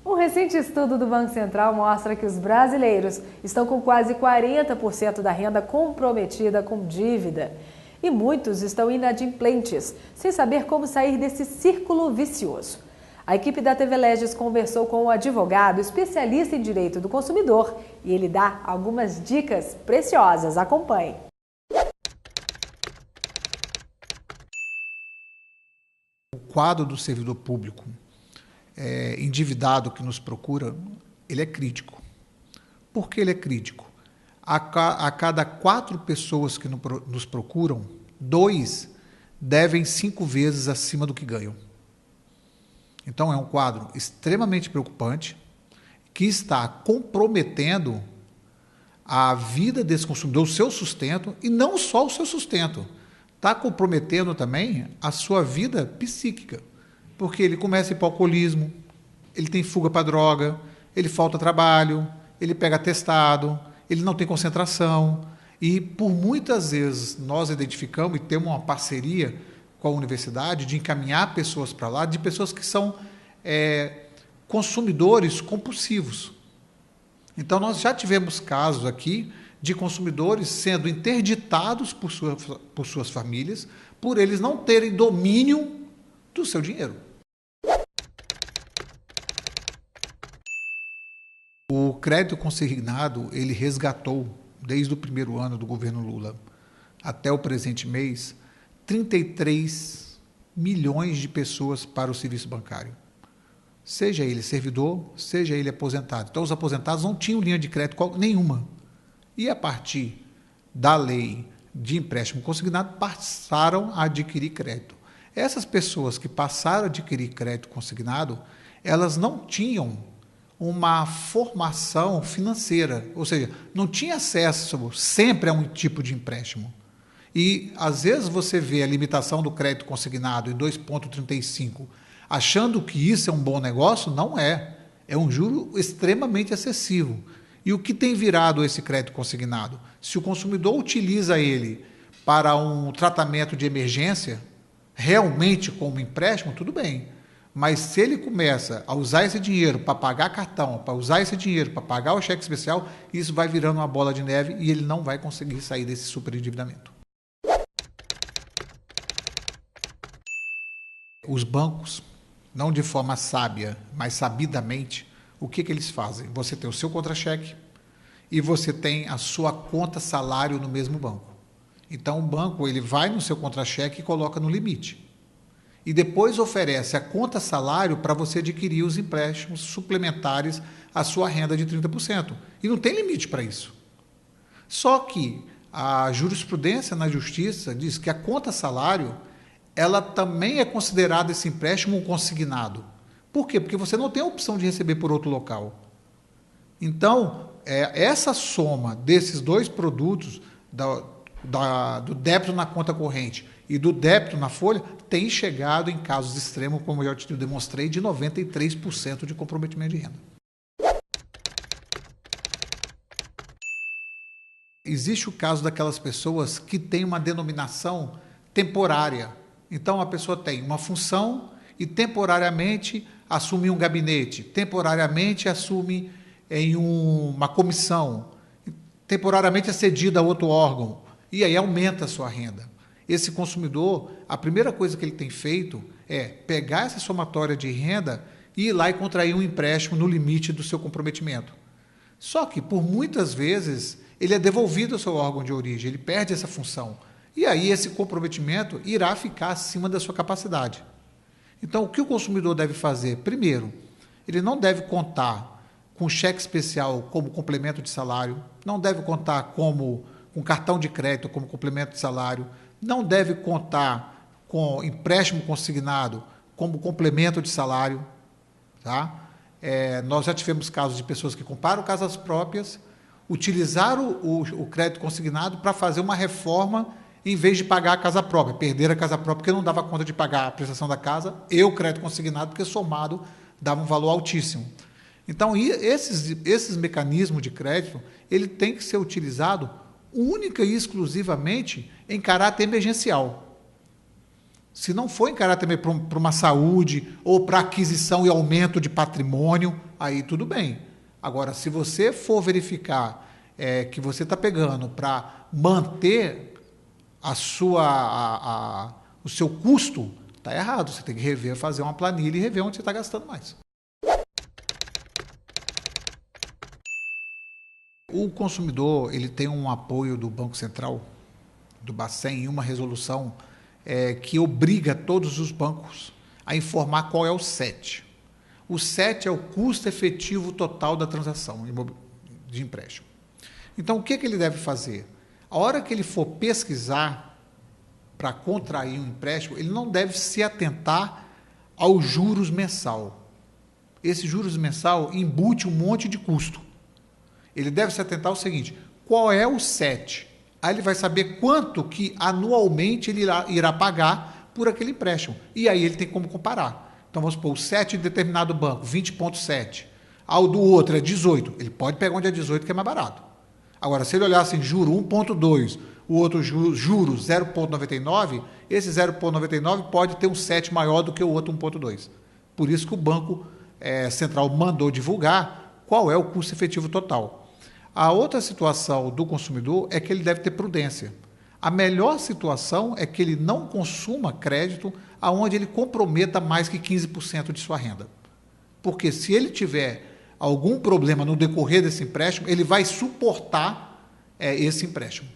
Um recente estudo do Banco Central mostra que os brasileiros estão com quase 40% da renda comprometida com dívida. E muitos estão inadimplentes, sem saber como sair desse círculo vicioso. A equipe da TV Leges conversou com um advogado especialista em direito do consumidor e ele dá algumas dicas preciosas. Acompanhe. O quadro do servidor público endividado que nos procura, ele é crítico. Por que ele é crítico? A cada 4 pessoas que nos procuram, 2 devem 5 vezes acima do que ganham. Então, é um quadro extremamente preocupante que está comprometendo a vida desse consumidor, o seu sustento, e não só o seu sustento. Está comprometendo também a sua vida psíquica, porque ele começa a ir para o alcoolismo, ele tem fuga para droga, ele falta trabalho, ele pega atestado, ele não tem concentração. E, por muitas vezes, nós identificamos e temos uma parceria com a universidade de encaminhar pessoas para lá, de pessoas que são consumidores compulsivos. Então, nós já tivemos casos aqui de consumidores sendo interditados por suas famílias, por eles não terem domínio do seu dinheiro. O crédito consignado, ele resgatou, desde o primeiro ano do governo Lula até o presente mês, 33 milhões de pessoas para o serviço bancário. Seja ele servidor, seja ele aposentado. Então, os aposentados não tinham linha de crédito nenhuma. E, a partir da lei de empréstimo consignado, passaram a adquirir crédito. Essas pessoas que passaram a adquirir crédito consignado, elas não tinham uma formação financeira, ou seja, não tinha acesso sempre a um tipo de empréstimo. E, às vezes, você vê a limitação do crédito consignado em 2,35, achando que isso é um bom negócio. Não é. É um juro extremamente excessivo. E o que tem virado esse crédito consignado? Se o consumidor utiliza ele para um tratamento de emergência, realmente como empréstimo, tudo bem. Mas se ele começa a usar esse dinheiro para pagar cartão, para usar esse dinheiro para pagar o cheque especial, isso vai virando uma bola de neve e ele não vai conseguir sair desse superendividamento. Os bancos, não de forma sábia, mas sabidamente, o que eles fazem? Você tem o seu contra-cheque e você tem a sua conta salário no mesmo banco. Então, o banco ele vai no seu contra-cheque e coloca no limite. E depois oferece a conta salário para você adquirir os empréstimos suplementares à sua renda de 30%. E não tem limite para isso. Só que a jurisprudência na justiça diz que a conta salário ela também é considerada esse empréstimo um consignado. Por quê? Porque você não tem a opção de receber por outro local. Então, essa soma desses 2 produtos, do débito na conta corrente e do débito na folha, tem chegado em casos extremos, como eu já te demonstrei, de 93% de comprometimento de renda. Existe o caso daquelas pessoas que têm uma denominação temporária. Então, a pessoa tem uma função e temporariamente assume um gabinete, temporariamente assume em uma comissão, temporariamente é cedida a outro órgão, e aí aumenta a sua renda. Esse consumidor, a primeira coisa que ele tem feito é pegar essa somatória de renda e ir lá e contrair um empréstimo no limite do seu comprometimento. Só que, por muitas vezes, ele é devolvido ao seu órgão de origem, ele perde essa função. E aí esse comprometimento irá ficar acima da sua capacidade. Então, o que o consumidor deve fazer? Primeiro, ele não deve contar com cheque especial como complemento de salário, não deve contar com cartão de crédito como complemento de salário, não deve contar com empréstimo consignado como complemento de salário. Tá? Nós já tivemos casos de pessoas que compraram casas próprias, utilizaram o crédito consignado para fazer uma reforma em vez de pagar a casa própria, perder a casa própria porque não dava conta de pagar a prestação da casa e o crédito consignado, porque somado dava um valor altíssimo. Então, esses mecanismos de crédito, ele tem que ser utilizado única e exclusivamente em caráter emergencial. Se não for encarar também para uma saúde ou para aquisição e aumento de patrimônio, aí tudo bem. Agora, se você for verificar que você está pegando para manter o seu custo, está errado. Você tem que rever, fazer uma planilha e rever onde você está gastando mais. O consumidor ele tem um apoio do Banco Central, do Bacen, em uma resolução que obriga todos os bancos a informar qual é o CET. O CET é o custo efetivo total da transação de empréstimo. Então, o que ele deve fazer? A hora que ele for pesquisar para contrair um empréstimo, ele não deve se atentar aos juros mensal. Esse juros mensal embute um monte de custo. Ele deve se atentar ao seguinte: qual é o CET? Aí ele vai saber quanto que anualmente ele irá pagar por aquele empréstimo. E aí ele tem como comparar. Então, vamos supor, o CET de determinado banco, 20,7. Ao do outro é 18. Ele pode pegar onde é 18, que é mais barato. Agora, se ele olhar assim, juro 1,2, o outro juro 0,99, esse 0,99 pode ter um CET maior do que o outro 1,2. Por isso que o Banco Central mandou divulgar qual é o custo efetivo total. A outra situação do consumidor é que ele deve ter prudência. A melhor situação é que ele não consuma crédito aonde ele comprometa mais que 15% de sua renda. Porque se ele tiver algum problema no decorrer desse empréstimo, ele vai suportar esse empréstimo.